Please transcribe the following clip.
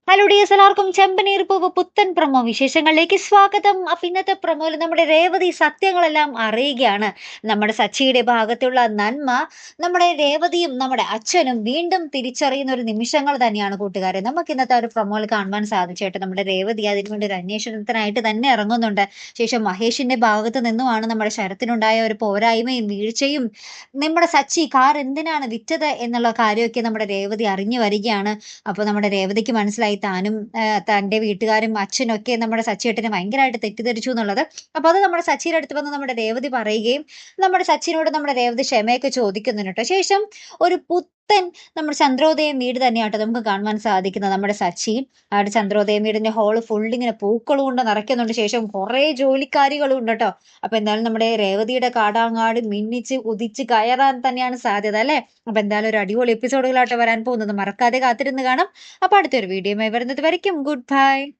Hello dears, എല്ലാവർക്കും ചെമ്പനീർ പൂവ് പുത്തൻ പ്രൊമോ വിശേഷങ്ങളിലേക്ക് സ്വാഗതം. അപ്പൊ ഇന്നത്തെ പ്രൊമോയിൽ നമ്മുടെ രേവതി സത്യങ്ങളെല്ലാം അറിയുകയാണ്. നമ്മുടെ സച്ചിയുടെ ഭാഗത്തുള്ള നന്മ നമ്മുടെ രേവതിയും നമ്മുടെ അച്ഛനും വീണ്ടും തിരിച്ചറിയുന്ന ഒരു നിമിഷങ്ങൾ തന്നെയാണ് കൂട്ടുകാരെ. നമുക്ക് ഇന്നത്തെ ഒരു പ്രൊമോയിൽ കാണുവാൻ സാധിച്ചേട്ടെ. നമ്മുടെ രേവതി അതിനുവേണ്ടി ഒരു അന്വേഷണത്തിനായിട്ട് തന്നെ ഇറങ്ങുന്നുണ്ട്. ശേഷം മഹേഷിന്റെ ഭാഗത്ത് നിന്നുമാണ് നമ്മുടെ ശരത്തിനുണ്ടായ ഒരു പോരായ്മയും വീഴ്ചയും നമ്മുടെ സച്ചി കാർ എന്തിനാണ് വിറ്റത് എന്നുള്ള കാര്യമൊക്കെ നമ്മുടെ രേവതി അറിഞ്ഞു വരികയാണ്. അപ്പൊ നമ്മുടെ രേവതിക്ക് മനസ്സിലായി താനും തന്റെ വീട്ടുകാരും അച്ഛനും ഒക്കെ നമ്മുടെ സച്ചിയേട്ടനെ ഭയങ്കരമായിട്ട് തെറ്റിദ്ധരിച്ചു എന്നുള്ളത്. അപ്പൊ അത് നമ്മുടെ സച്ചിയുടെ അടുത്ത് വന്ന് നമ്മുടെ രേവതി പറയുകയും നമ്മുടെ സച്ചിനോട് നമ്മുടെ രേവതി ക്ഷമയൊക്കെ ചോദിക്കുന്നുണ്ട് ട്ടോ. ശേഷം ഒരു പുത്തൻ നമ്മുടെ ചന്ദ്രോദയം വീട് തന്നെയാട്ടോ നമുക്ക് കാണുവാൻ സാധിക്കുന്നത്. നമ്മുടെ സച്ചി ആ ഒരു ചന്ദ്രോദയം വീടിന്റെ ഹോള് ഫുൾ ഇങ്ങനെ പൂക്കൾ കൊണ്ട് നിറയ്ക്കുന്നുണ്ട്. ശേഷം കുറെ ജോലിക്കാരികളും ഉണ്ട് കേട്ടോ. അപ്പൊ എന്തായാലും നമ്മുടെ രേവതിയുടെ കാടാങ്ങാട് മിന്നിച്ച് ഉദിച്ച് കയറാൻ തന്നെയാണ് സാധ്യത അല്ലെ. അപ്പൊ എന്തായാലും ഒരു അടിപൊളി എപ്പിസോഡുകളായിട്ട് വരാൻ പോകുന്നത്. മറക്കാതെ കാത്തിരുന്ന് കാണാം. അപ്പൊ അടുത്തൊരു വീഡിയോയുമായി വരുന്നത് വരയ്ക്കും ഗുഡ് ബൈ.